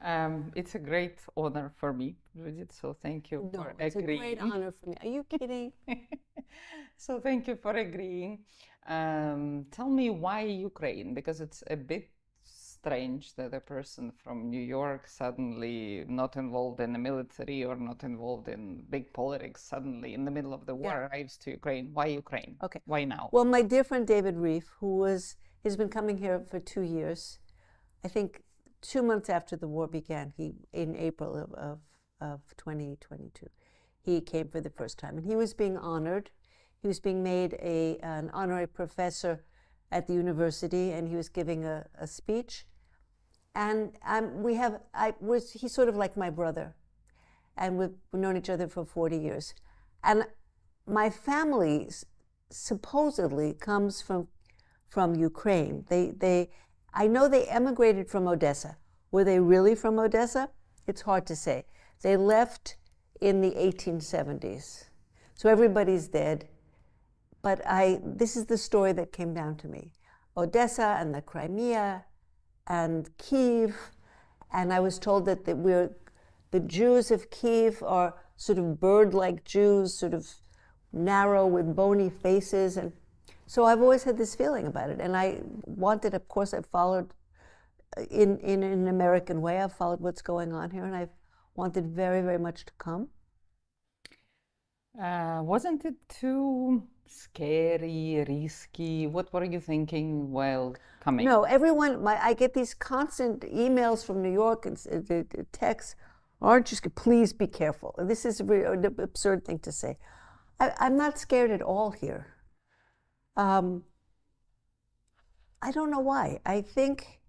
It's a great honor for me, Judith, so thank you No, for it's a great agreeing. honor for me. Are you kidding? So thank you for agreeing. Tell me why Ukraine, because it's a bit strange that a person from New York, suddenly not involved in the military or not involved in big politics, suddenly in the middle of the war Yeah. arrives to Ukraine. Why Ukraine? Okay. Why now? Well, my dear friend David Reef, he's been coming here for 2 years. I think 2 months after the war began, in April of 2022, he came for the first time, and he was being honored. He was being made an honorary professor at the university, and he was giving a speech. And he's sort of like my brother, and we've known each other for 40 years. And my family supposedly comes from Ukraine. I know they emigrated from Odessa. Were they really from Odessa? It's hard to say. They left in the 1870s. So everybody's dead. But this is the story that came down to me. Odessa and the Crimea and Kyiv. And I was told that the Jews of Kyiv are sort of bird-like Jews, sort of narrow with bony faces. And so I've always had this feeling about it. And I wanted, of course, I followed in an American way. I've followed what's going on here, and I've wanted very, very much to come. Wasn't it too scary, risky? What were you thinking while coming? No, I get these constant emails from New York and texts. Aren't you scared? Please be careful. This is an absurd thing to say. I'm not scared at all here. I don't know why. I think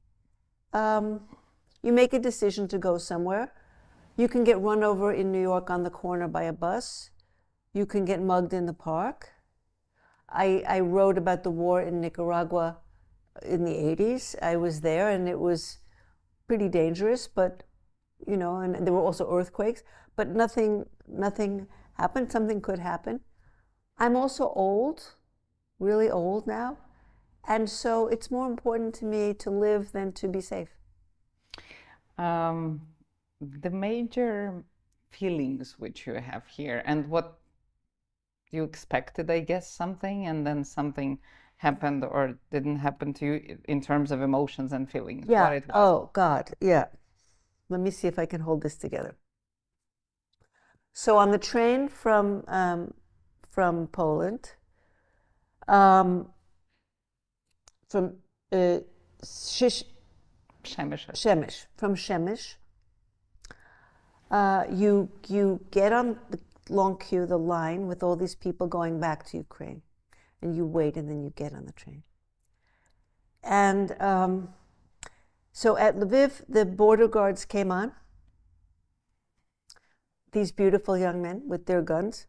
you make a decision to go somewhere. You can get run over in New York on the corner by a bus. You can get mugged in the park. I wrote about the war in Nicaragua in the 80s. I was there, and it was pretty dangerous, but, and there were also earthquakes, but nothing happened. Something could happen. I'm also old, really old now, and so it's more important to me to live than to be safe. The major feelings which you have here, and what you expected, I guess, something, and then something happened or didn't happen to you in terms of emotions and feelings. Yeah. What it was. Oh, God. Yeah. Let me see if I can hold this together. So on the train from Poland, from Przemyśl, you get on the long queue, the line with all these people going back to Ukraine, and you wait, and then you get on the train. And so at Lviv, the border guards came on, these beautiful young men with their guns,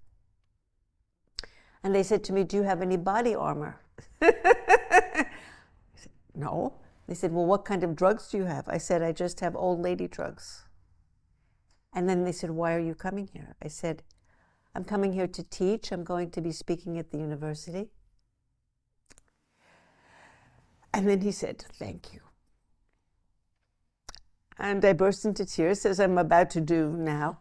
and they said to me, "Do you have any body armor?" I said, "No." They said, "Well, what kind of drugs do you have?" I said, "I just have old lady drugs." And then they said, "Why are you coming here?" I said, "I'm coming here to teach. I'm going to be speaking at the university." And then he said, "Thank you." And I burst into tears, as I'm about to do now.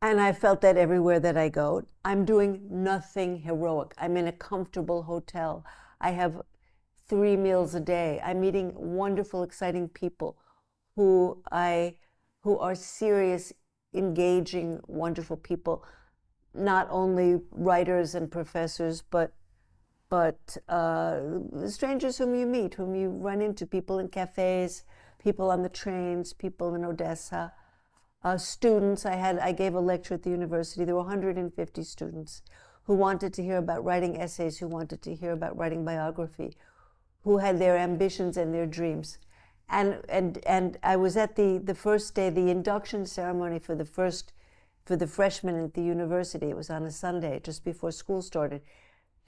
And I felt that everywhere that I go. I'm doing nothing heroic. I'm in a comfortable hotel. I have 3 meals a day. I'm meeting wonderful, exciting people who are serious, engaging, wonderful people, not only writers and professors, but strangers whom you meet, whom you run into, people in cafes, people on the trains, people in Odessa, students. I gave a lecture at the university. There were 150 students who wanted to hear about writing essays, who wanted to hear about writing biography, who had their ambitions and their dreams. And I was at the first day, the induction ceremony for the freshmen at the university. It was on a Sunday, just before school started.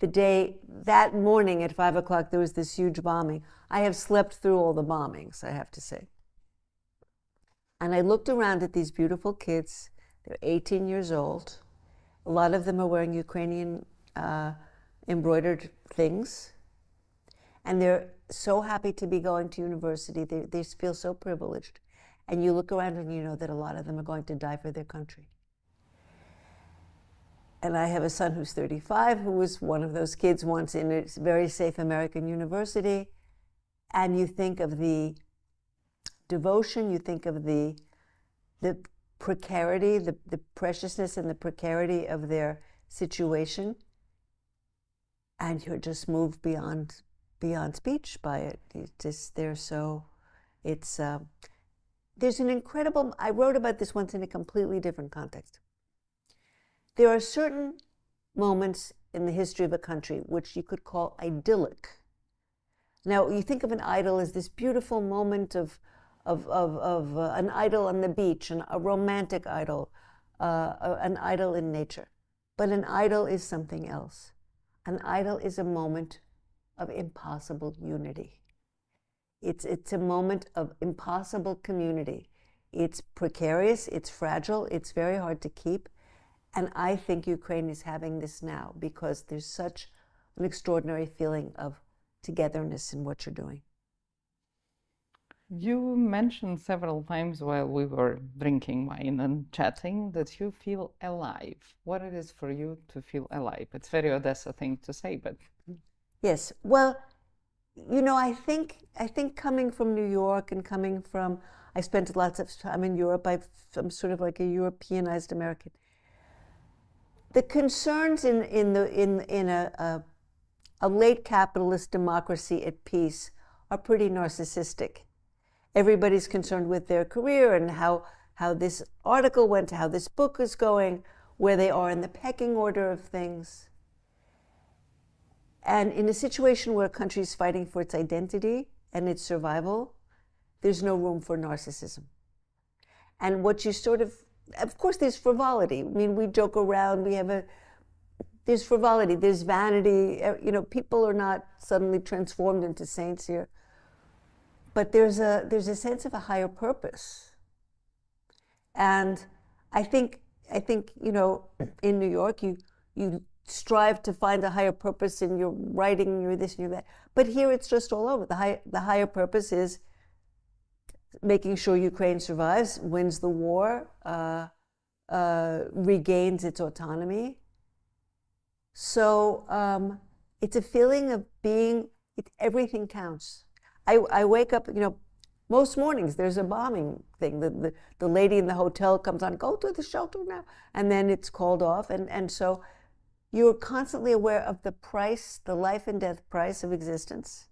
That morning at 5 o'clock, there was this huge bombing. I have slept through all the bombings, I have to say. And I looked around at these beautiful kids. They're 18 years old. A lot of them are wearing Ukrainian embroidered things. And they're so happy to be going to university. They feel so privileged. And you look around and you know that a lot of them are going to die for their country. And I have a son who's 35, who was one of those kids once in a very safe American university. And you think of the devotion, you think of the precarity, the preciousness and the precarity of their situation. And you're just moved beyond speech by it. There's an incredible, I wrote about this once in a completely different context. There are certain moments in the history of a country which you could call idyllic. Now, you think of an idyll as this beautiful moment of an idyll on the beach, a romantic idyll, an idyll in nature. But an idyll is something else. An idyll is a moment of impossible unity. It's a moment of impossible community. It's precarious, it's fragile, it's very hard to keep. And I think Ukraine is having this now because there's such an extraordinary feeling of togetherness in what you're doing. You mentioned several times while we were drinking wine and chatting that you feel alive. What it is for you to feel alive? It's a very Odessa thing to say, but... Yes, well, you know, I think coming from New York and coming from, I spent lots of time in Europe. I'm sort of like a Europeanized American. The concerns in a late capitalist democracy at peace are pretty narcissistic. Everybody's concerned with their career and how this article went, how this book is going, where they are in the pecking order of things. And in a situation where a country is fighting for its identity and its survival, there's no room for narcissism. And what you of course there's frivolity. I mean, we joke around, there's frivolity, there's vanity, you know, people are not suddenly transformed into saints here. But there's a sense of a higher purpose. And I think, you know, in New York, you strive to find a higher purpose in your writing, your this and your that. But here it's just all over. The higher purpose is making sure Ukraine survives, wins the war, regains its autonomy. So it's a feeling of everything counts. I wake up, you know, most mornings there's a bombing thing. The lady in the hotel comes on, go to the shelter now, and then it's called off. And so you're constantly aware of the price, the life and death price of existence,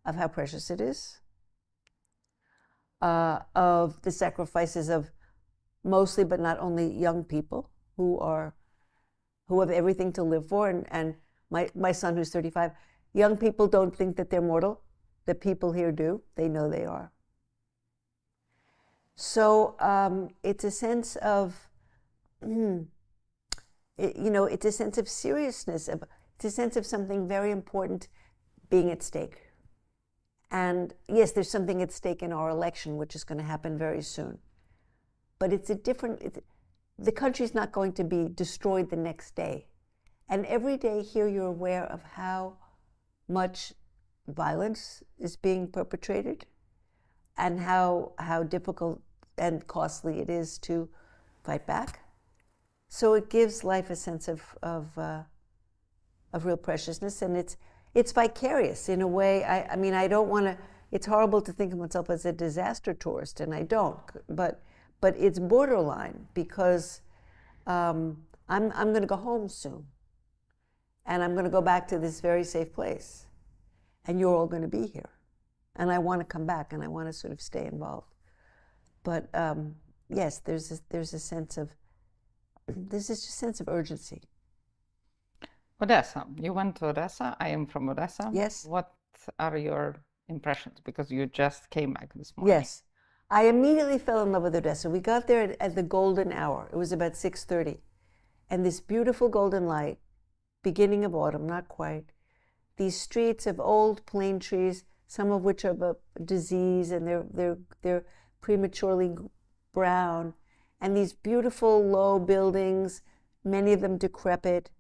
of how precious it is, of the sacrifices of mostly, but not only, young people who have everything to live for. And my son, who's 35, young people don't think that they're mortal. The people here do. They know they are. So it's a sense of, you know, it's a sense of seriousness. It's a sense of something very important being at stake. And yes, there's something at stake in our election, which is going to happen very soon. But the country's not going to be destroyed the next day. And every day here you're aware of how much violence is being perpetrated and how difficult and costly it is to fight back. So it gives life a sense of real preciousness, and it's vicarious in a way. I mean, I don't want to. It's horrible to think of myself as a disaster tourist, and I don't. But it's borderline because I'm going to go home soon, and I'm going to go back to this very safe place, and you're all going to be here, and I want to come back, and I want to sort of stay involved. But yes, there's a sense of urgency. Odessa. You went to Odessa. I am from Odessa. Yes. What are your impressions? Because you just came back this morning. Yes. I immediately fell in love with Odessa. We got there at the golden hour. It was about 6:30. And this beautiful golden light, beginning of autumn, not quite. These streets of old plane trees, some of which are disease and they're prematurely brown. And these beautiful low buildings, many of them decrepit.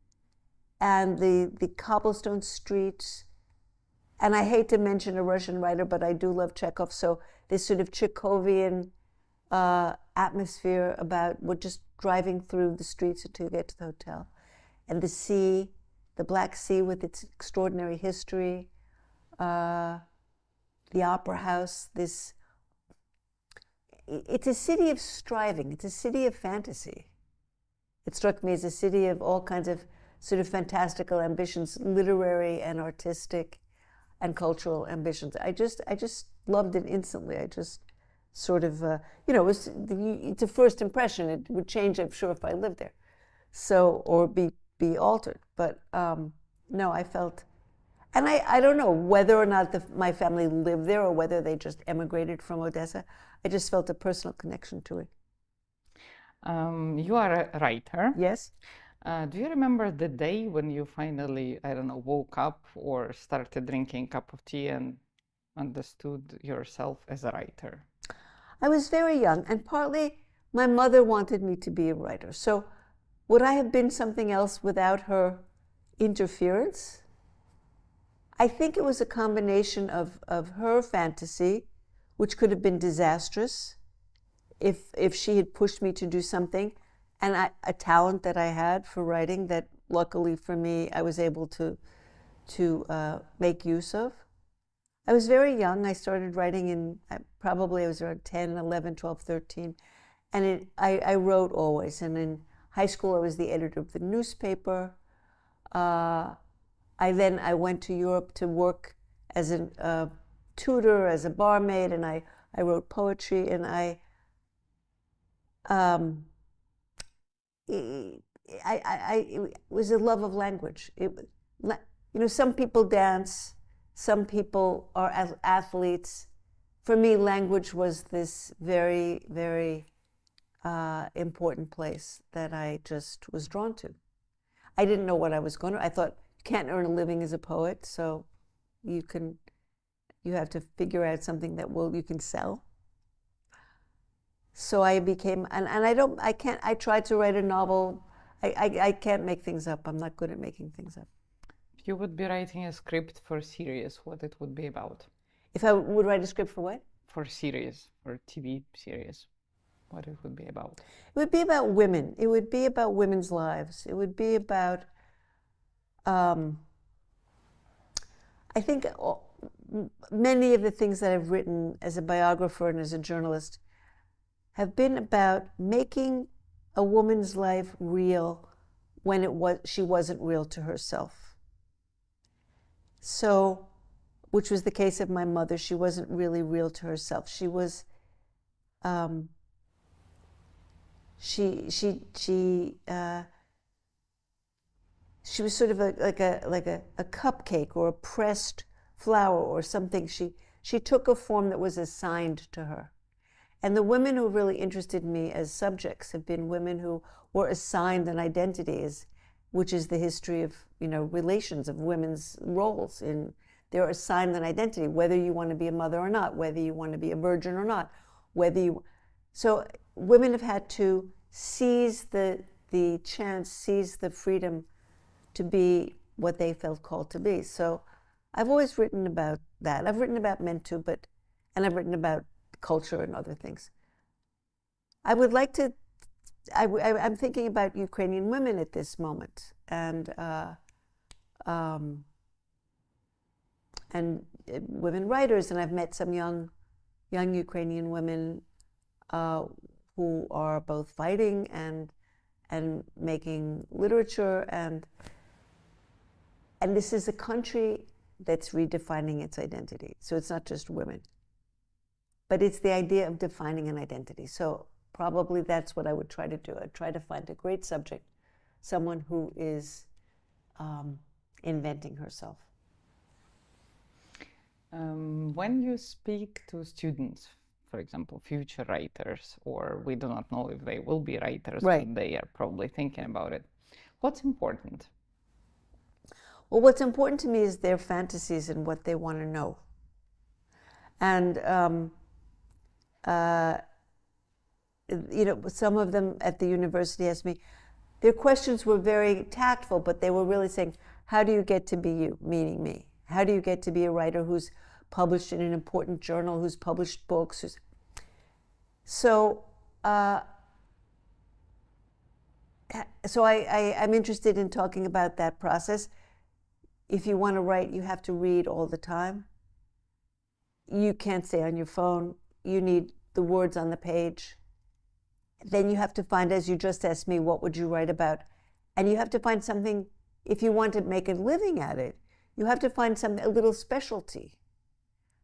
And the cobblestone streets, And I hate to mention a Russian writer, but I do love Chekhov. So this sort of Chekhovian atmosphere about we're just driving through the streets until you get to the hotel. And the sea, the Black Sea with its extraordinary history, the opera house, it's a city of striving. It's a city of fantasy. It struck me as a city of all kinds of sort of fantastical ambitions, literary and artistic and cultural ambitions. I just loved it instantly. I just sort of, it's a first impression. It would change, I'm sure, if I lived there, or be altered. But no, I felt, and I don't know whether or not my family lived there or whether they just emigrated from Odessa. I just felt a personal connection to it. You are a writer. Yes. Do you remember the day when you finally, I don't know, woke up or started drinking a cup of tea and understood yourself as a writer? I was very young, and partly my mother wanted me to be a writer. So would I have been something else without her interference? I think it was a combination of her fantasy, which could have been disastrous if she had pushed me to do something, and a talent that I had for writing that luckily for me I was able to make use of. I was very young. I started writing I was around 10, 11, 12, 13, and I wrote always. And in high school I was the editor of the newspaper. I went to Europe to work as a tutor, as a barmaid, and I wrote poetry, and it was a love of language. Some people dance, some people are athletes. For me, language was this very, very important place that I just was drawn to. I didn't know what I was going to. I thought you can't earn a living as a poet, so you have to figure out something that you can sell. So I became, I tried to write a novel. I can't make things up. I'm not good at making things up. If you would be writing a script for a series, what it would be about? If I would write a script for what? For a series, or a TV series, what it would be about? It would be about women. It would be about women's lives. It would be about, I think many of the things that I've written as a biographer and as a journalist have been about making a woman's life real when she wasn't real to herself. So, which was the case of my mother. She wasn't really real to herself. She was, she was sort of like a cupcake or a pressed flower or something. She took a form that was assigned to her. And the women who really interested me as subjects have been women who were assigned an identity, which is the history of relations of women's roles. They're assigned an identity, whether you want to be a mother or not, whether you want to be a virgin or not, So women have had to seize the chance, seize the freedom to be what they felt called to be. So I've always written about that. I've written about men too, and I've written about culture and other things. I would like to, I'm thinking about Ukrainian women at this moment, and women writers, and I've met some young Ukrainian women who are both fighting and making literature, and this is a country that's redefining its identity. So it's not just women, but it's the idea of defining an identity. So probably that's what I would try to do. I'd try to find a great subject, someone who is inventing herself. When you speak to students, for example, future writers, or we do not know if they will be writers, right, but they are probably thinking about it, what's important? Well, what's important to me is their fantasies and what they want to know. And some of them at the university asked me, their questions were very tactful, but they were really saying, how do you get to be you, meaning me? How do you get to be a writer who's published in an important journal, who's published books? So I'm interested in talking about that process. If you want to write, you have to read all the time. You can't stay on your phone. You need the words on the page. Then you have to find, as you just asked me, what would you write about? And you have to find something, if you want to make a living at it, you have to find a little specialty,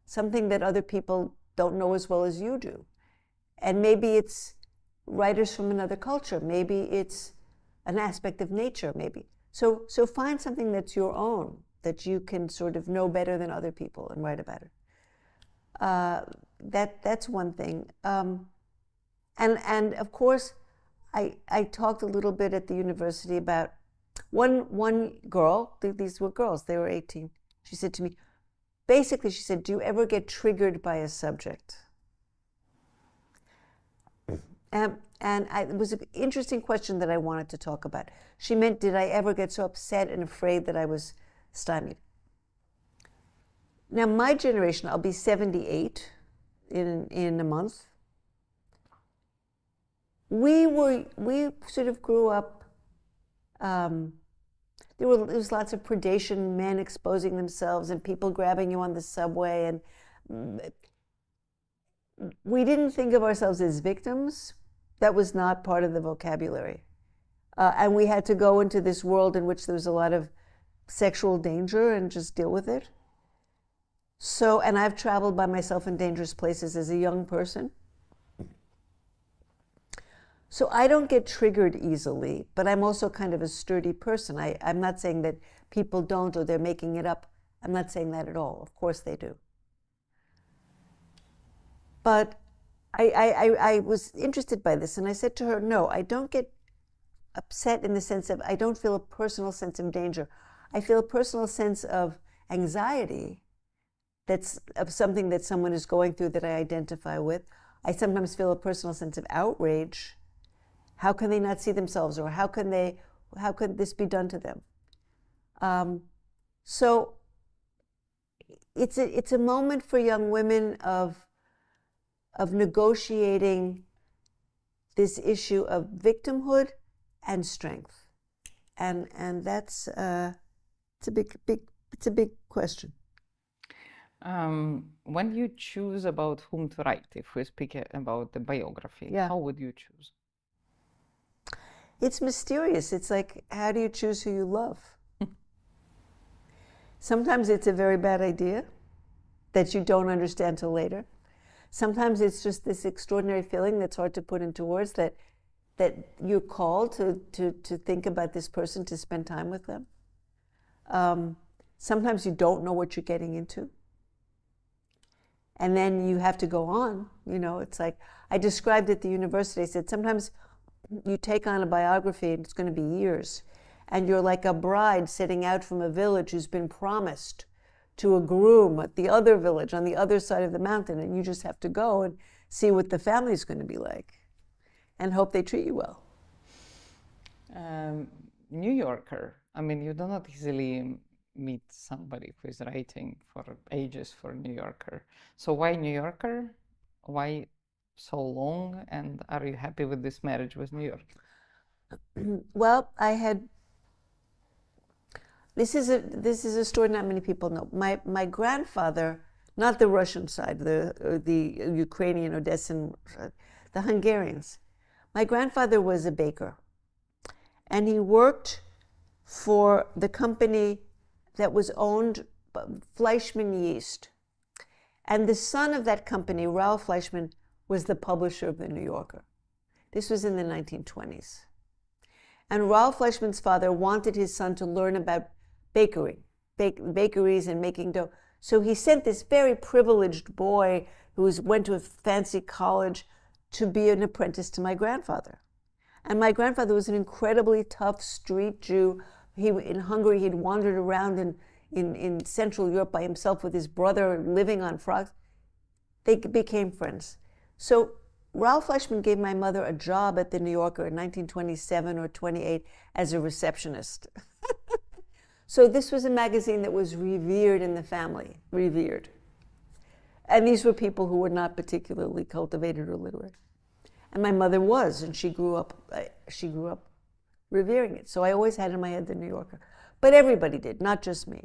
something that other people don't know as well as you do. And maybe it's writers from another culture. Maybe it's an aspect of nature, maybe. So find something that's your own, that you can sort of know better than other people and write about it. That's one thing. And of course, I talked a little bit at the university about one girl, these were girls, they were 18. She said to me, basically she said, do you ever get triggered by a subject? And it was an interesting question that I wanted to talk about. She meant, did I ever get so upset and afraid that I was stymied? Now, my generation, I'll be 78 in a month. We sort of grew up, there was lots of predation, men exposing themselves and people grabbing you on the subway, and we didn't think of ourselves as victims. That was not part of the vocabulary. And we had to go into this world in which there was a lot of sexual danger and just deal with it. So, and I've traveled by myself in dangerous places as a young person. So I don't get triggered easily, but I'm also kind of a sturdy person. I'm not saying that people don't or they're making it up. I'm not saying that at all. Of course they do. But I was interested by this, and I said to her, no, I don't get upset in the sense of, I don't feel a personal sense of danger. I feel a personal sense of anxiety that's of something that someone is going through that I identify with. I sometimes feel a personal sense of outrage. How can they not see themselves, or how could this be done to them? So it's a moment for young women of negotiating this issue of victimhood and strength, and that's it's a big question. When you choose about whom to write, if we speak about the biography, how would you choose? It's mysterious. It's like, how do you choose who you love? Sometimes it's a very bad idea that you don't understand till later. Sometimes it's just this extraordinary feeling that's hard to put into words, that you're called to think about this person, to spend time with them. Sometimes you don't know what you're getting into. And then you have to go on. You know, it's like, I described at the university, I said, sometimes you take on a biography and it's going to be years. And you're like a bride setting out from a village who's been promised to a groom at the other village on the other side of the mountain, and you just have to go and see what the family's going to be like and hope they treat you well. New Yorker, I mean, you do not easily meet somebody who is writing for ages for New Yorker. So why New Yorker? Why so long? And are you happy with this marriage with New York? Well, this is a story not many people know. My grandfather, not the Russian side, the Ukrainian, Odesan, the Hungarians. My grandfather was a baker, and he worked for the company that was owned by Fleischmann Yeast. And the son of that company, Ralph Fleischmann, was the publisher of the New Yorker. This was in the 1920s. And Ralph Fleischmann's father wanted his son to learn about bakeries and making dough. So he sent this very privileged boy who went to a fancy college to be an apprentice to my grandfather. And my grandfather was an incredibly tough street Jew. In Hungary, he'd wandered around in Central Europe by himself with his brother, living on frogs. They became friends. So Ralph Fleischmann gave my mother a job at the New Yorker in 1927 or 28 as a receptionist. So this was a magazine that was revered in the family, revered. And these were people who were not particularly cultivated or literate. And my mother was, and she grew up revering it. So I always had in my head the New Yorker. But everybody did, not just me.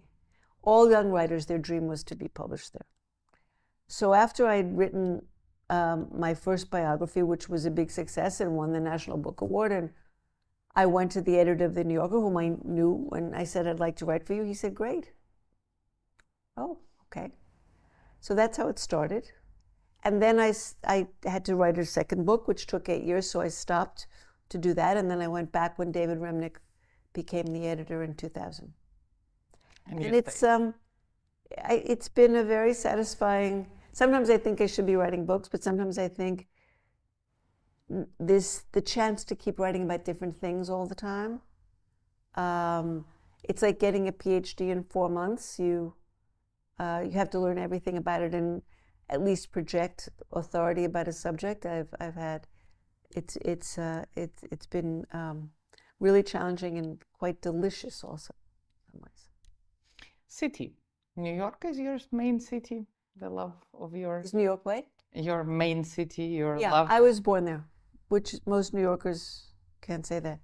All young writers, their dream was to be published there. So after I'd written my first biography, which was a big success and won the National Book Award, and I went to the editor of the New Yorker, whom I knew, and I said, I'd like to write for you. He said, great. Oh, okay. So that's how it started. And then I had to write a second book, which took 8 years, so I stopped to do that. And then I went back when David Remnick became the editor in 2000. And it's been a very satisfying, sometimes I think I should be writing books, but sometimes I think the chance to keep writing about different things all the time. It's like getting a PhD in 4 months. You have to learn everything about it and at least project authority about a subject. I've had, it's been really challenging and quite delicious also in some ways. City. New York is your main city, the love of yours. Is New York what? Your main city, your yeah, love. I was born there, which most New Yorkers can't say that.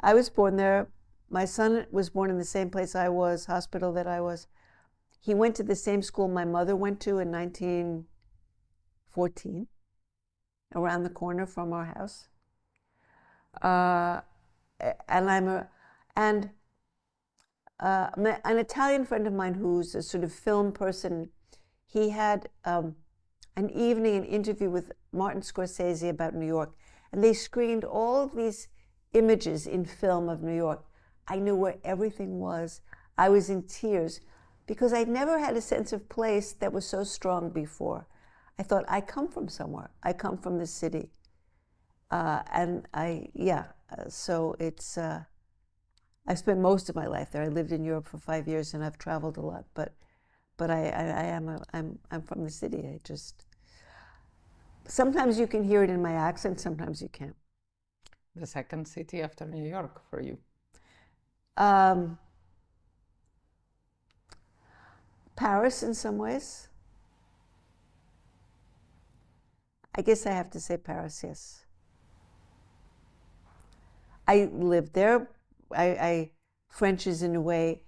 I was born there. My son was born in the same place I was, hospital that I was. He went to the same school my mother went to in 1914, around the corner from our house. And an Italian friend of mine who's a sort of film person, he had an evening, an interview with Martin Scorsese about New York. And they screened all of these images in film of New York. I knew where everything was. I was in tears because I'd never had a sense of place that was so strong before. I thought, I come from somewhere. I come from the city. So it's, I spent most of my life there. I lived in Europe for 5 years and I've traveled a lot, but I'm from the city. I just, sometimes you can hear it in my accent, sometimes you can't. The second city after New York for you? Paris in some ways. I guess I have to say Paris, yes. I lived there. French is in a way,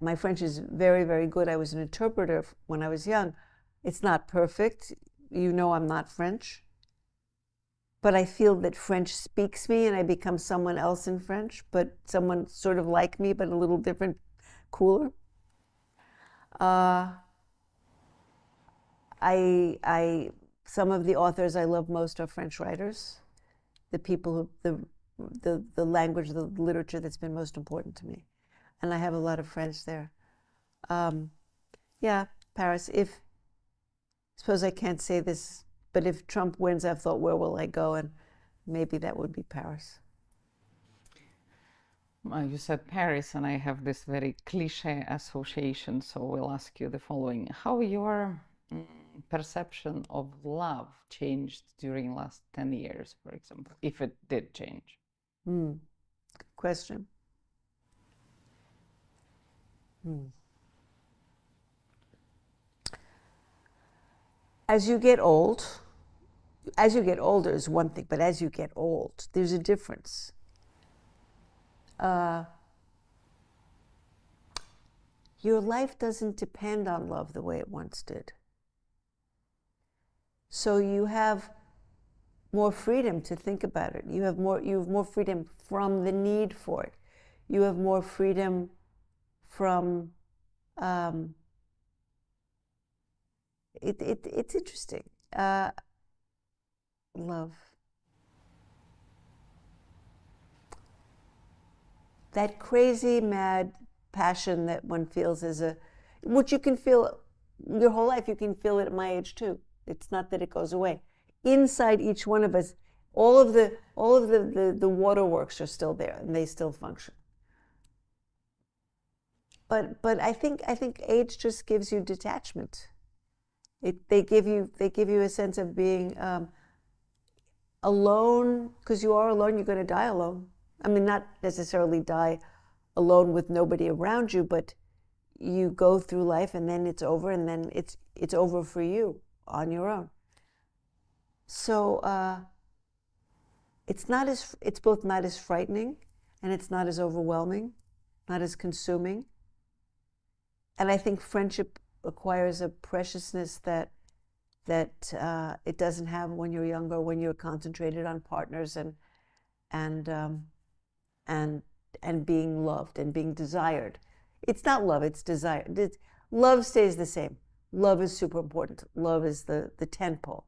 my French is very, very good. I was an interpreter when I was young. It's not perfect. You know I'm not French. But I feel that French speaks me and I become someone else in French, but someone sort of like me, but a little different, cooler. Some of the authors I love most are French writers, the people who, the language, the literature that's been most important to me. And I have a lot of friends there. Yeah, Paris. Suppose I can't say this, but if Trump wins, I've thought, where will I go? And maybe that would be Paris. You said Paris, and I have this very cliche association, so we'll ask you the following. How your perception of love changed during the last 10 years, for example, if it did change? Good question. As you get older is one thing, but as you get old, there's a difference. Your life doesn't depend on love the way it once did. So you have more freedom to think about it. You have more freedom from the need for it. You have more freedom from it's interesting. Love. That crazy, mad passion that one feels which you can feel your whole life. You can feel it at my age too. It's not that it goes away. Inside each one of us, all of the waterworks are still there and they still function. But I think age just gives you detachment. They give you a sense of being alone, because you are alone. You're going to die alone. I mean, not necessarily die alone with nobody around you, but you go through life and then it's over, and then it's over for you on your own. So it's both not as frightening, and it's not as overwhelming, not as consuming. And I think friendship acquires a preciousness that it doesn't have when you're younger, when you're concentrated on partners and being loved and being desired. It's not love, it's desire. Love stays the same. Love is super important. Love is the tentpole.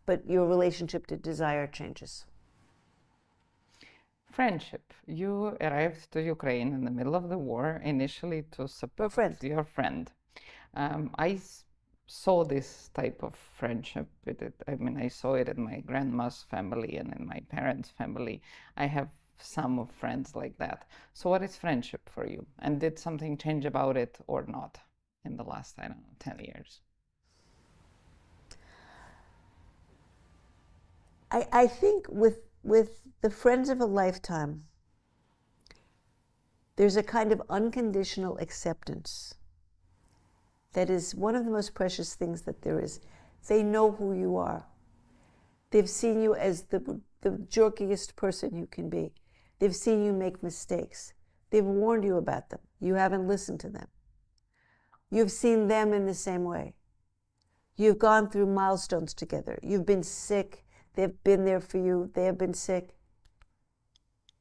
But your relationship to desire changes. Friendship. You arrived to Ukraine in the middle of the war, initially to support your friend. I saw this type of friendship. I saw it in my grandma's family and in my parents' family. I have some of friends like that. So what is friendship for you? And did something change about it or not in the last, 10 years? I think with the friends of a lifetime, there's a kind of unconditional acceptance that is one of the most precious things that there is. They know who you are. They've seen you as the jerkiest person you can be. They've seen you make mistakes. They've warned you about them. You haven't listened to them. You've seen them in the same way. You've gone through milestones together. You've been sick. They've been there for you. They have been sick.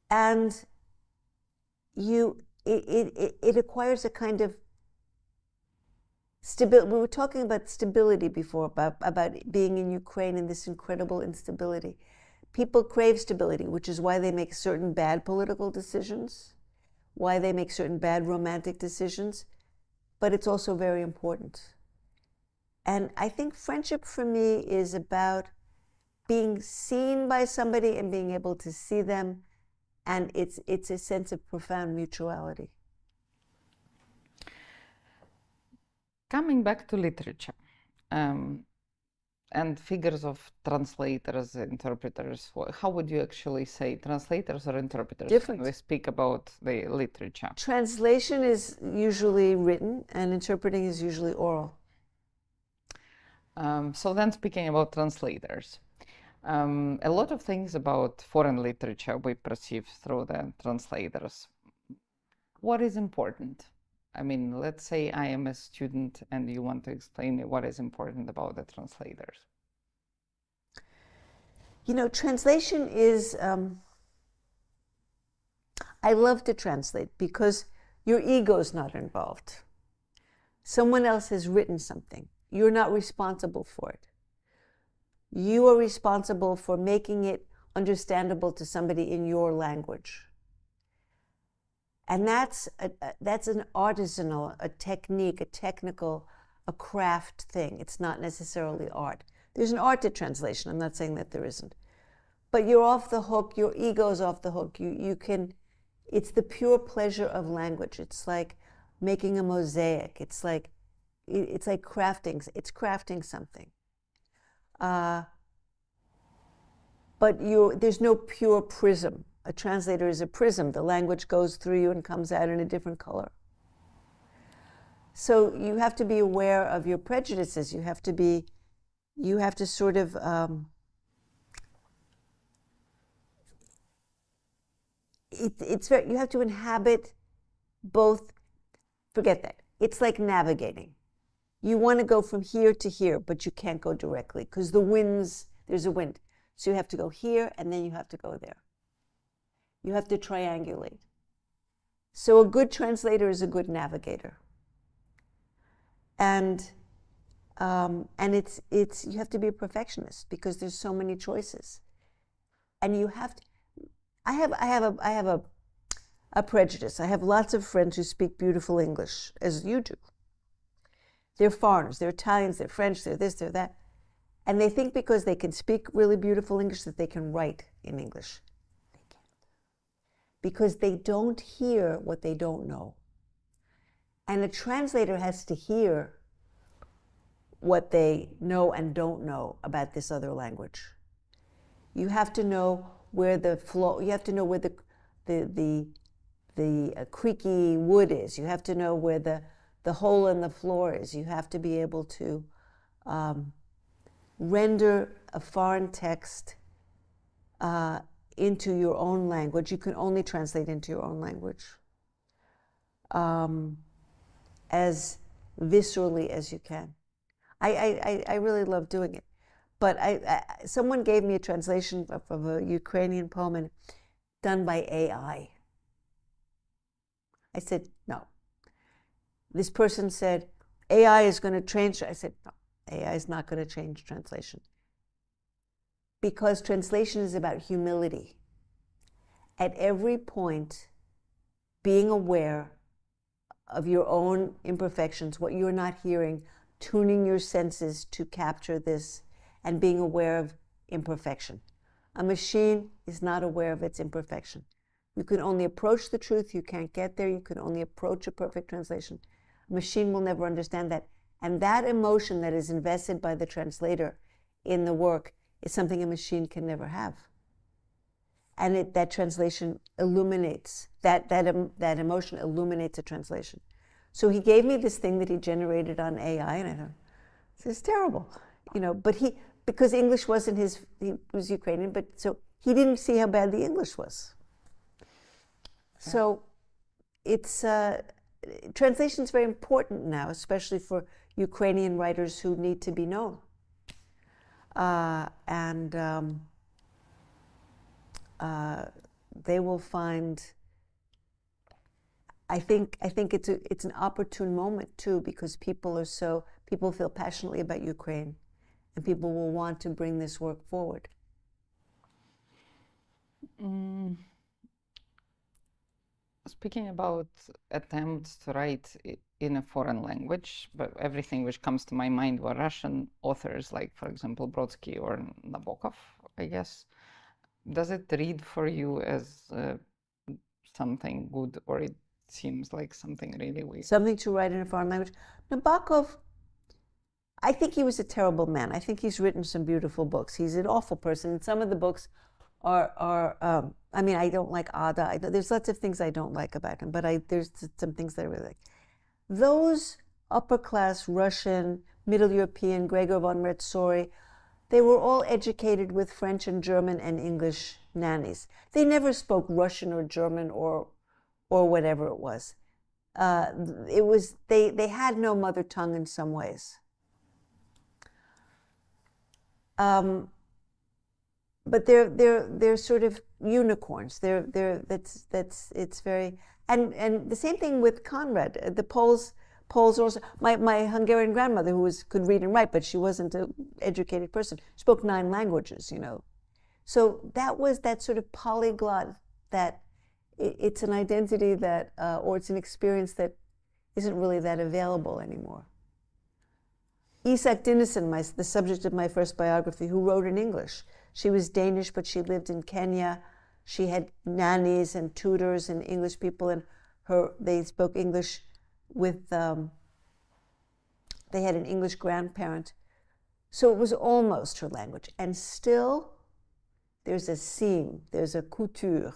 And it acquires a kind of stability. We were talking about stability before, about being in Ukraine in this incredible instability. People crave stability, which is why they make certain bad political decisions, why they make certain bad romantic decisions, but it's also very important. And I think friendship for me is about being seen by somebody and being able to see them, and it's a sense of profound mutuality. Coming back to literature and figures of translators, interpreters, how would you actually say translators or interpreters Different. when we speak about the literature? Translation is usually written and interpreting is usually oral. So then speaking about translators, a lot of things about foreign literature we perceive through the translators. What is important? Let's say I am a student and you want to explain me what is important about the translators. Translation is, I love to translate because your ego's not involved. Someone else has written something. You're not responsible for it. You are responsible for making it understandable to somebody in your language. And that's an artisanal, a technique, a technical, a craft thing. It's not necessarily art. There's an art to translation. I'm not saying that there isn't. But you're off the hook. Your ego's off the hook. It's the pure pleasure of language. It's like making a mosaic. It's like crafting. It's crafting something. But there's no pure prism. A translator is a prism. The language goes through you and comes out in a different color. So you have to be aware of your prejudices. You have to sort of you have to inhabit both. Forget that. It's like navigating. You want to go from here to here, but you can't go directly because there's a wind. So you have to go here and then you have to go there. You have to triangulate. So a good translator is a good navigator. And it's you have to be a perfectionist because there's so many choices. And you have to, I have a prejudice. I have lots of friends who speak beautiful English, as you do. They're foreigners, they're Italians, they're French, they're this, they're that. And they think because they can speak really beautiful English that they can write in English. They can't. Because they don't hear what they don't know. And a translator has to hear what they know and don't know about this other language. You have to know where the flow, you have to know where the creaky wood is. You have to know where the hole in the floor is. You have to be able to render a foreign text into your own language. You can only translate into your own language as viscerally as you can. I really love doing it. But someone gave me a translation of a Ukrainian poem and done by AI. I said, no. This person said, AI is going to change. I said, no, AI is not going to change translation. Because translation is about humility. At every point, being aware of your own imperfections, what you're not hearing, tuning your senses to capture this, and being aware of imperfection. A machine is not aware of its imperfection. You can only approach the truth. You can't get there. You can only approach a perfect translation. A machine will never understand that. And that emotion that is invested by the translator in the work is something a machine can never have. And that translation illuminates, that emotion illuminates a translation. So he gave me this thing that he generated on AI, and I thought, this is terrible. But because English wasn't he was Ukrainian, but so he didn't see how bad the English was. So it's, translation is very important now, especially for Ukrainian writers who need to be known. They will find, I think it's an opportune moment too, because people feel passionately about Ukraine, and people will want to bring this work forward. Speaking about attempts to write in a foreign language, but everything which comes to my mind were Russian authors, like, for example, Brodsky or Nabokov, I guess. Does it read for you as something good, or it seems like something really weird? Something to write in a foreign language? Nabokov, I think he was a terrible man. I think he's written some beautiful books. He's an awful person. And some of the books are I mean, I don't like Ada. There's lots of things I don't like about him, but there's some things that I really like. Those upper-class Russian, Middle European, Gregor von Retzory, they were all educated with French and German and English nannies. They never spoke Russian or German or whatever it was. They had no mother tongue in some ways. But they're sort of unicorns. It's very, and the same thing with Conrad. The Poles also. My Hungarian grandmother, who could read and write, but she wasn't an educated person, spoke 9 languages. So that was that sort of polyglot. That it's an identity that, or it's an experience that isn't really that available anymore. Isak Dinesen, the subject of my first biography, who wrote in English. She was Danish, but she lived in Kenya. She had nannies and tutors and English people, and they spoke English with, they had an English grandparent. So it was almost her language. And still, there's a seam, there's a couture,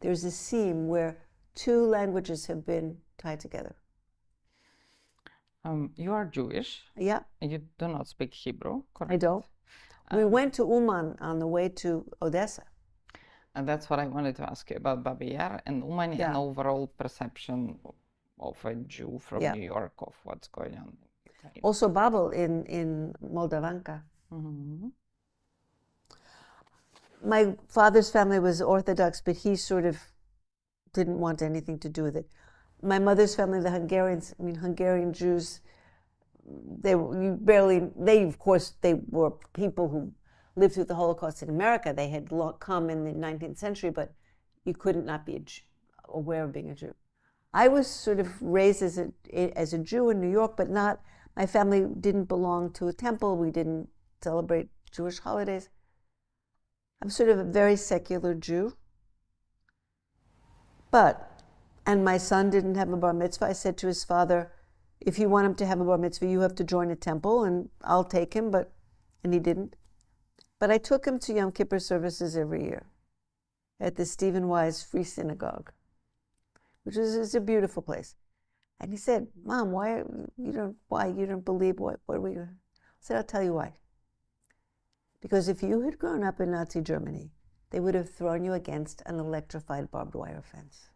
there's a seam where 2 languages have been tied together. You are Jewish. Yeah. You do not speak Hebrew, correct? I don't. We went to Uman on the way to Odessa. And that's what I wanted to ask you about Babyn Yar and Uman, and overall perception of a Jew from New York, of what's going on. Also Babel in Moldavanka. Mm-hmm. My father's family was Orthodox, but he sort of didn't want anything to do with it. My mother's family, the Hungarians, Hungarian Jews, they were people who lived through the Holocaust in America. They had come in the 19th century, but you couldn't not be aware of being a Jew. I was sort of raised as a Jew in New York, but not, my family didn't belong to a temple. We didn't celebrate Jewish holidays. I'm sort of a very secular Jew. And my son didn't have a bar mitzvah. I said to his father, if you want him to have a bar mitzvah, you have to join a temple, and I'll take him, and he didn't. But I took him to Yom Kippur services every year at the Stephen Wise Free Synagogue. which is a beautiful place. And he said, "Mom, why you don't believe what we?" I said, "I'll tell you why. Because if you had grown up in Nazi Germany, they would have thrown you against an electrified barbed wire fence.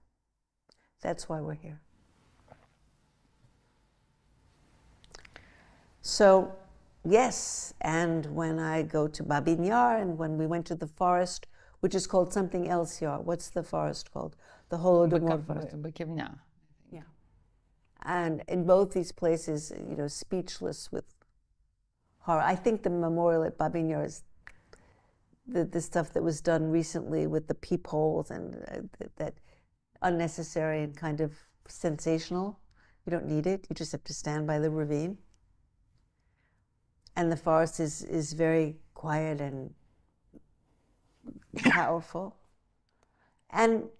That's why we're here." So, yes, and when I go to Babyn Yar, and when we went to the forest, which is called something else, Yar. What's the forest called? The Holodomor forest. Bykivnia. Yeah. And in both these places, speechless with horror. I think the memorial at Babyn Yar is the stuff that was done recently with the peepholes and that unnecessary and kind of sensational. You don't need it. You just have to stand by the ravine. And the forest is very quiet and powerful. And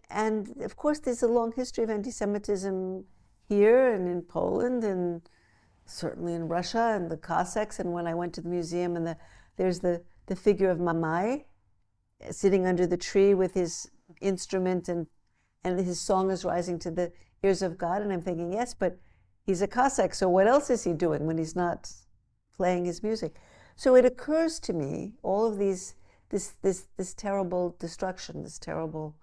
of course, there's a long history of anti-Semitism here and in Poland and certainly in Russia and the Cossacks. And when I went to the museum, and there's the figure of Mamai sitting under the tree with his instrument, and his song is rising to the ears of God. And I'm thinking, yes, but he's a Cossack, so what else is he doing when he's not playing his music? So it occurs to me, all of this terrible destruction, this terrible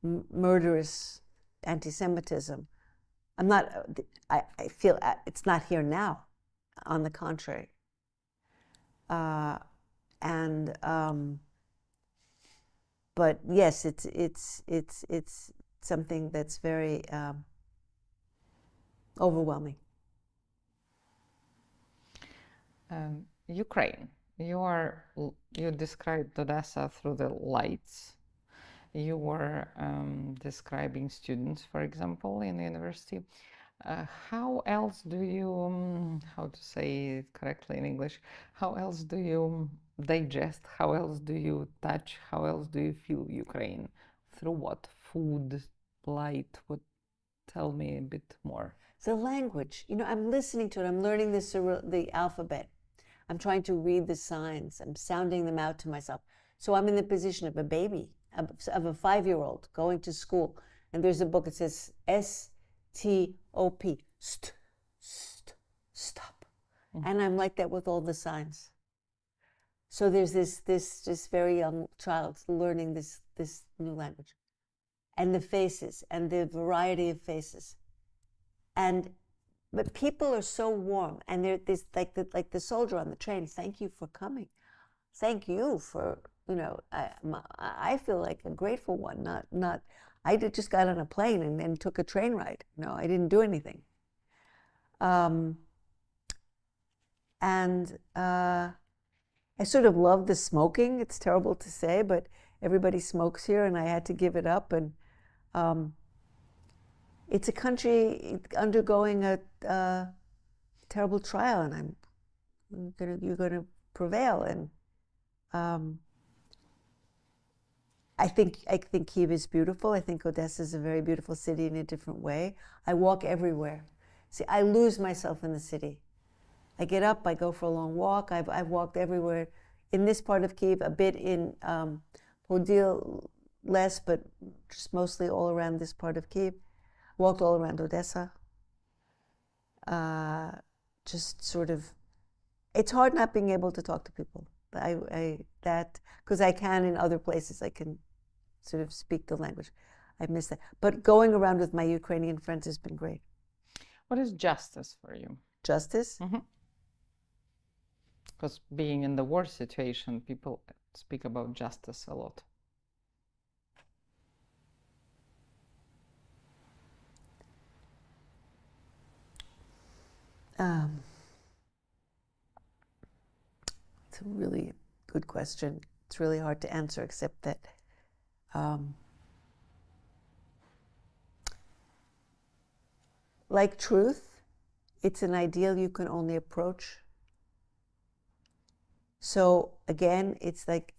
murderous anti-Semitism. I feel it's not here now. On the contrary. But yes, it's something that's very overwhelming. Ukraine. You described Odesa through the lights. You were describing students, for example, in the university. How else do you, how to say it correctly in English, how else do you digest, how else do you touch, how else do you feel Ukraine? Through what? Food, light? What? Tell me a bit more. The language. I'm listening to it. I'm learning the alphabet. I'm trying to read the signs. I'm sounding them out to myself. So I'm in the position of a baby, of a 5-year-old going to school. And there's a book that says S-T-O-P. Stop. Mm-hmm. And I'm like that with all the signs. So there's this very young child learning this new language. And the faces, and the variety of faces. But people are so warm, and they're this like the soldier on the train. Thank you for coming. Thank you for I feel like a grateful one. Not I just got on a plane and took a train ride. No, I didn't do anything. I sort of love the smoking. It's terrible to say, but everybody smokes here, and I had to give it up. And it's a country undergoing a terrible trial, and you're gonna prevail. And I think Kyiv is beautiful. I think Odesa is a very beautiful city in a different way. I walk everywhere. See, I lose myself in the city. I get up, I go for a long walk. I've walked everywhere in this part of Kyiv, a bit in Podil, less, but just mostly all around this part of Kyiv. Walked all around Odesa. Just sort of, it's hard not being able to talk to people. Because I can in other places, I can sort of speak the language. I miss that. But going around with my Ukrainian friends has been great. What is justice for you? Justice? Mm-hmm. Because being in the war situation, people speak about justice a lot. It's a really good question. It's really hard to answer, except that like truth, it's an ideal you can only approach. So again, it's like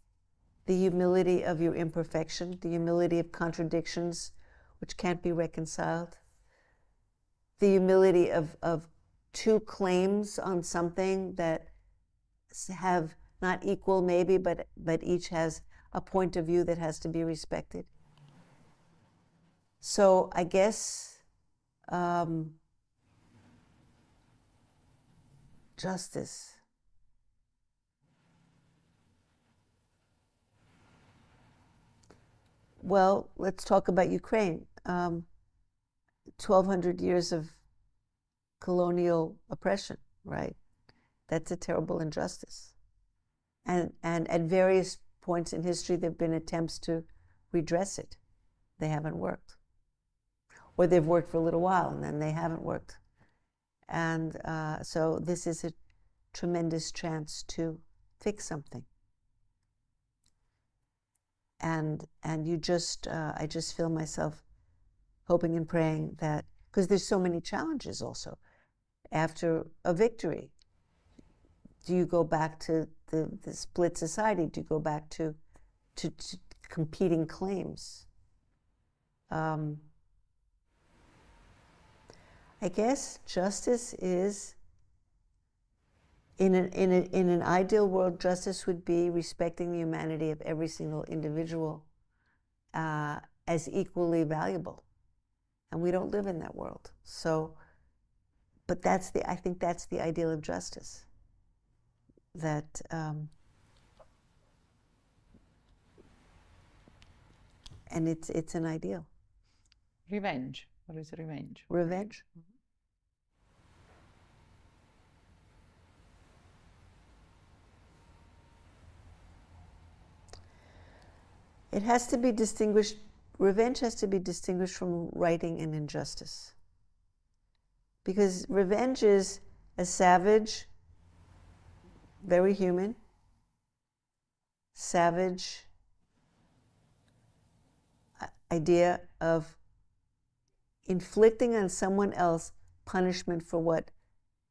the humility of your imperfection, the humility of contradictions which can't be reconciled, the humility of two claims on something that have not equal maybe, but each has a point of view that has to be respected. So I guess justice. Well, let's talk about Ukraine. 1,200 years of colonial oppression, right? That's a terrible injustice. And at various points in history, there have been attempts to redress it. They haven't worked. Or they've worked for a little while and then they haven't worked. And so this is a tremendous chance to fix something. And you just, I just feel myself hoping and praying that, because there's so many challenges also. After a victory, do you go back to the split society? Do you go back to competing claims? I guess justice is, in an ideal world, justice would be respecting the humanity of every single individual as equally valuable. And we don't live in that world. So, but I think that's the ideal of justice. That and it's an ideal. Revenge. What is revenge? Revenge. Mm-hmm. It has to be distinguished. Revenge has to be distinguished from righting an injustice. Because revenge is a savage, very human, savage idea of inflicting on someone else punishment for what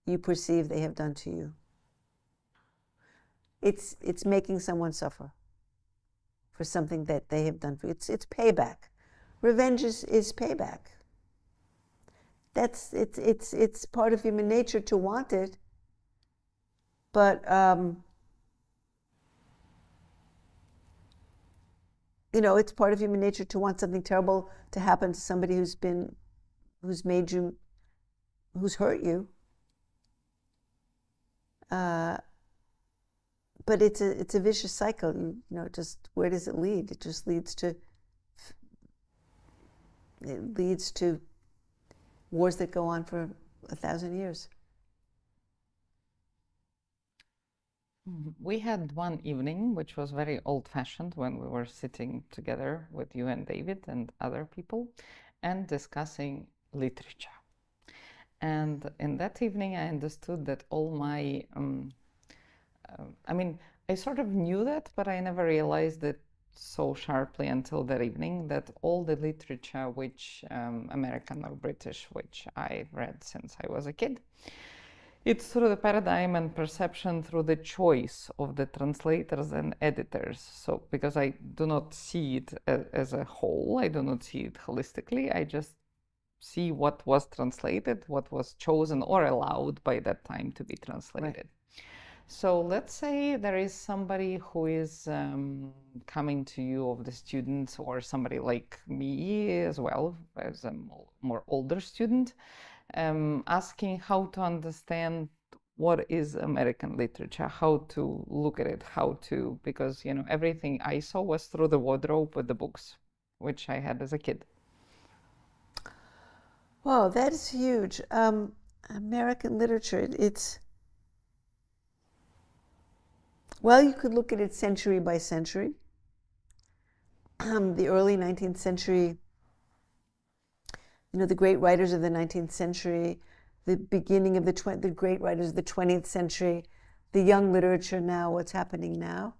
you perceive they have done to you. It's making someone suffer for something that they have done for you. It's payback. Revenge is payback. It's part of human nature to want it, but it's part of human nature to want something terrible to happen to somebody who's hurt you. But it's a vicious cycle. Just where does it lead? It just leads to wars that go on for 1,000 years. We had one evening, which was very old-fashioned, when we were sitting together with you and David and other people and discussing literature. And in that evening, I understood that all my, I sort of knew that, but I never realized it so sharply until that evening, that all the literature which American or British, which I read since I was a kid, it's through the paradigm and perception through the choice of the translators and editors. So, because I do not see it as a whole, I do not see it holistically, I just see what was translated, what was chosen or allowed by that time to be translated. Right. So let's say there is somebody who is coming to you, of the students, or somebody like me as well, as a more older student, asking how to understand what is American literature, how to look at it, because everything I saw was through the wardrobe with the books, which I had as a kid. Wow, that is huge. American literature, well, you could look at it century by century. The early 19th century, the great writers of the 19th century, the beginning of the great writers of the 20th century, the young literature now, what's happening now.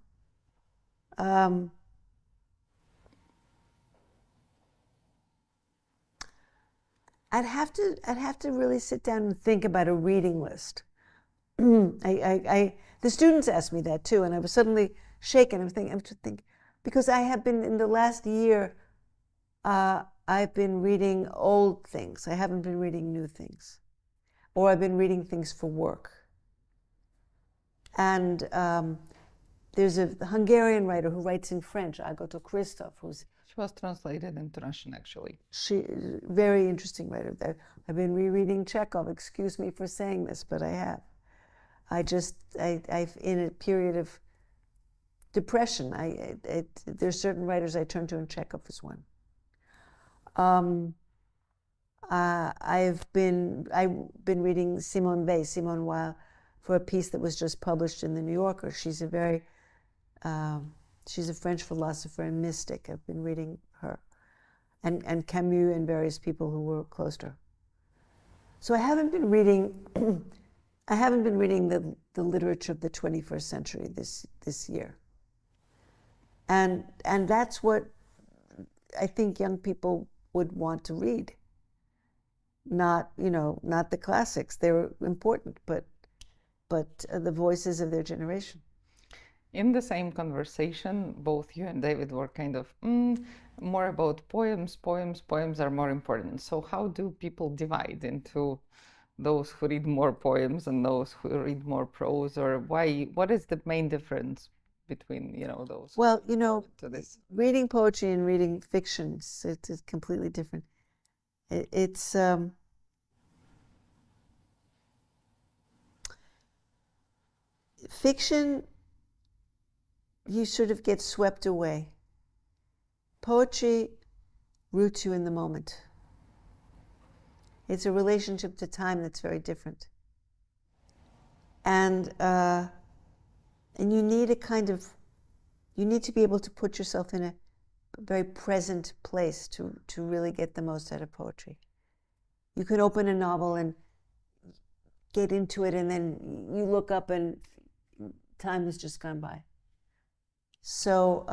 I'd have to really sit down and think about a reading list. The students asked me that too, and I was suddenly shaken. I'm thinking, because I have been, in the last year, I've been reading old things. I haven't been reading new things. Or I've been reading things for work. And there's a Hungarian writer who writes in French, Agatha Christoph, who's was translated into Russian, actually. She, very interesting writer. I've been rereading Chekhov. Excuse me for saying this, but I have. I've in a period of depression. There's certain writers I turn to, and Chekhov is one. I've been reading Simone Weil, for a piece that was just published in the New Yorker. She's a French philosopher and mystic. I've been reading her, and Camus and various people who were close to her. So I haven't been reading the literature of the 21st century this year. And that's what I think young people would want to read. Not the classics. They're important, but the voices of their generation. In the same conversation, both you and David were kind of more about poems. Poems are more important. So how do people divide into those who read more poems and those who read more prose, or what is the main difference between those? Well, reading poetry and reading fiction, it's completely different. It's fiction, you sort of get swept away. Poetry roots you in the moment. It's a relationship to time that's very different. And you need you need to be able to put yourself in a very present place to really get the most out of poetry. You can open a novel and get into it, and then you look up and time has just gone by. So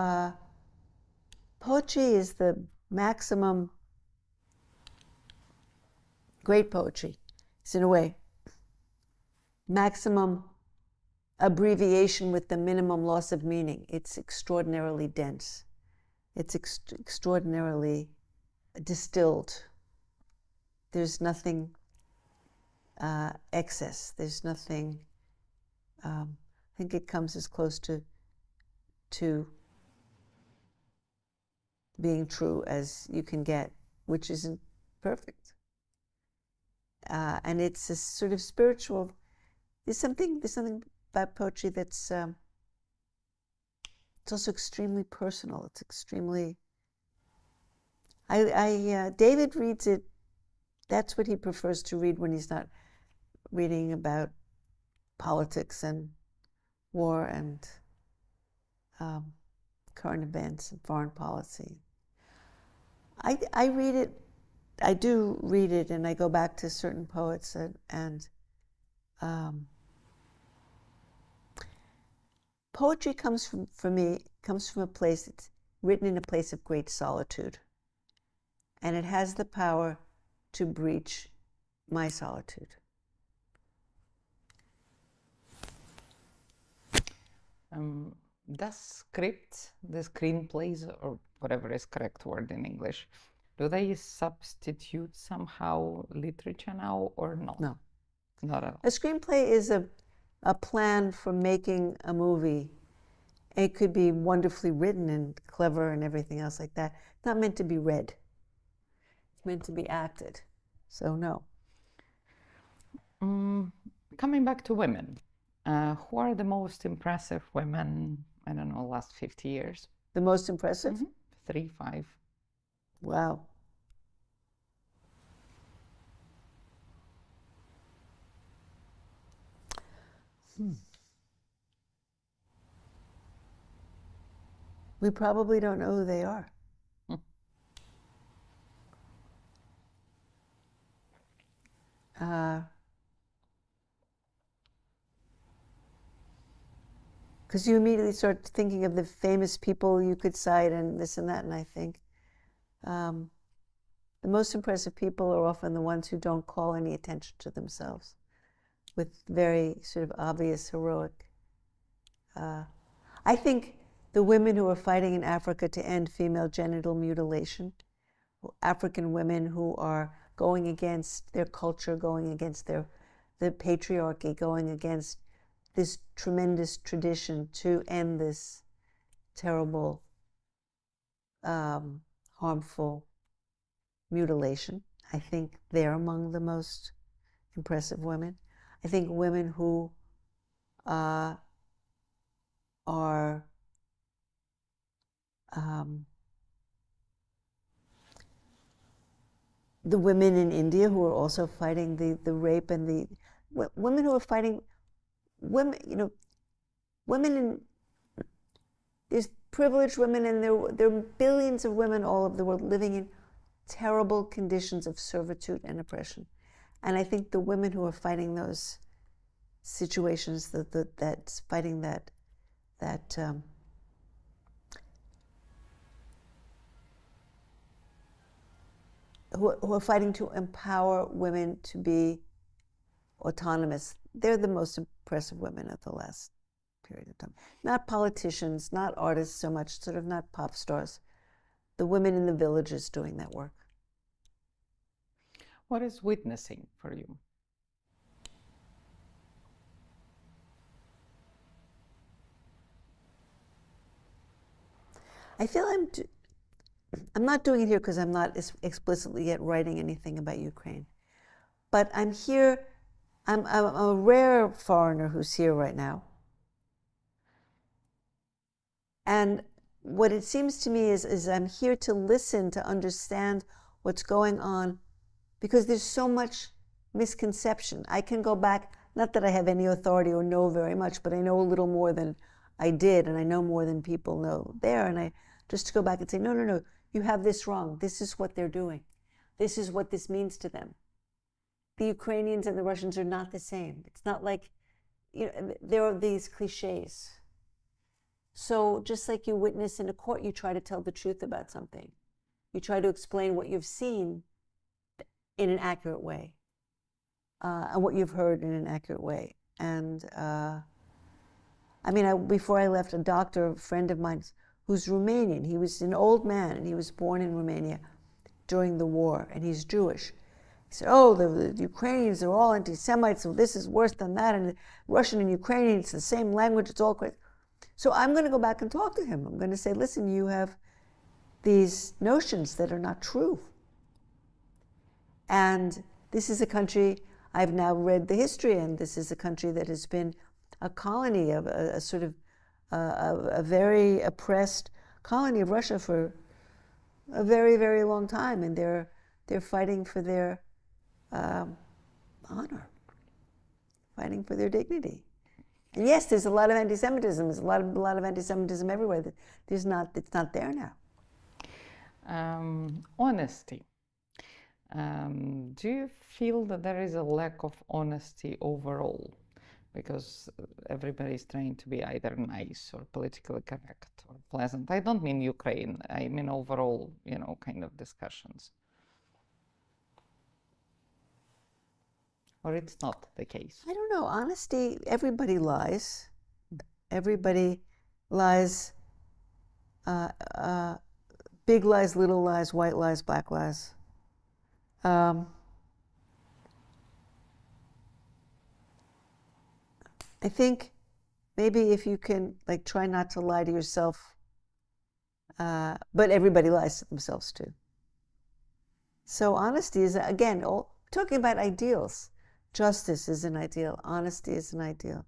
poetry is the maximum. Great poetry is, in a way, maximum abbreviation with the minimum loss of meaning. It's extraordinarily dense. It's extraordinarily distilled. There's nothing excess. There's nothing. I think it comes as close to being true as you can get, which isn't perfect. And it's a sort of spiritual. There's something about poetry that's it's also extremely personal. It's extremely. David reads it. That's what he prefers to read when he's not reading about politics and war and current events and foreign policy. I read it. I do read it, and I go back to certain poets, and poetry comes from, for me, comes from a place, it's written in a place of great solitude, and it has the power to breach my solitude. The script, the screenplays, or whatever is correct word in English, do they substitute somehow literature now, or not? No. Not at all. A screenplay is a plan for making a movie. It could be wonderfully written and clever and everything else like that. It's not meant to be read. It's meant to be acted. So no. Coming back to women, who are the most impressive women, I don't know, last 50 years? The most impressive? 3, 5. Wow. We probably don't know who they are. Because you immediately start thinking of the famous people you could cite and this and that, and I think the most impressive people are often the ones who don't call any attention to themselves, with very sort of obvious heroic. I think the women who are fighting in Africa to end female genital mutilation, African women who are going against their culture, going against the patriarchy, going against this tremendous tradition to end this terrible harmful mutilation. I think they're among the most impressive women. I think women who are the women in India who are also fighting the rape and the women who are fighting women, women in, there's privileged women, and there are billions of women all over the world living in terrible conditions of servitude and oppression. And I think the women who are fighting those situations, that's fighting that who are fighting to empower women to be autonomous, they're the most impressive women of the last period of time. Not politicians, not artists so much, sort of not pop stars. The women in the villages doing that work. What is witnessing for you? I feel I'm not doing it here because I'm not explicitly yet writing anything about Ukraine. But I'm here, I'm a rare foreigner who's here right now. And what it seems to me is I'm here to listen, to understand what's going on, because there's so much misconception. I can go back, not that I have any authority or know very much, but I know a little more than I did, and I know more than people know there. And I just to go back and say, no, you have this wrong. This is what they're doing. This is what this means to them. The Ukrainians and the Russians are not the same. It's not like, there are these cliches. So just like you witness in a court, you try to tell the truth about something. You try to explain what you've seen in an accurate way, and what you've heard in an accurate way. And before I left, a doctor, a friend of mine, who's Romanian, he was an old man, and he was born in Romania during the war, and he's Jewish. He said, the Ukrainians are all anti-Semites, so this is worse than that, and Russian and Ukrainian, it's the same language, it's all crazy. So I'm going to go back and talk to him. I'm going to say, listen, you have these notions that are not true. And this is a country, I've now read the history, and this is a country that has been a colony of a sort of a very oppressed colony of Russia for a very, very long time, and they're fighting for their honor, fighting for their dignity. And yes, there's a lot of anti-Semitism. There's a lot of anti-Semitism everywhere. It's not there now. Honesty. Do you feel that there is a lack of honesty overall? Because everybody's trying to be either nice or politically correct or pleasant. I don't mean Ukraine. I mean overall, kind of discussions. Or it's not the case? I don't know. Honesty, everybody lies. Everybody lies. Big lies, little lies, white lies, black lies. I think maybe if you can try not to lie to yourself, but everybody lies to themselves too. So honesty is, again, talking about ideals. Justice is an ideal. Honesty is an ideal.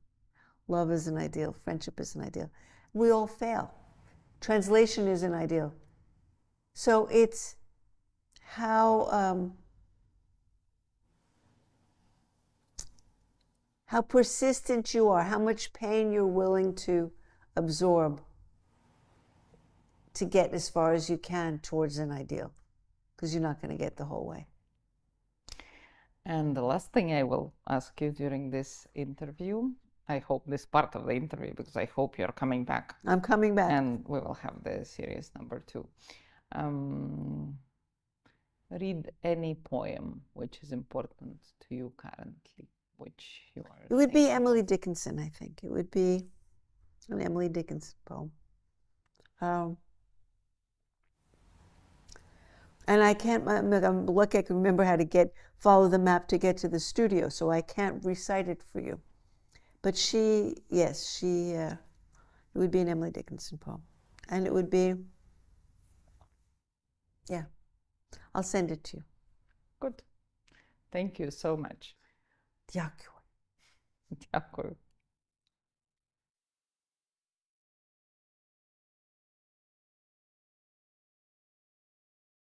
Love is an ideal. Friendship is an ideal. We all fail. Translation is an ideal. So it's how persistent you are, how much pain you're willing to absorb to get as far as you can towards an ideal, because you're not going to get the whole way. And the last thing I will ask you during this interview, I hope this part of the interview, because I hope you're coming back. I'm coming back. And we will have the series number 2. Read any poem which is important to you currently, which you are... It would be Emily Dickinson, I think. It would be an Emily Dickinson poem. And I can't, I'm lucky I can remember how to follow the map to get to the studio, so I can't recite it for you. But it would be an Emily Dickinson poem. And it would be, Yeah. I'll send it to you. Good. Thank you so much. Дякую. Дякую.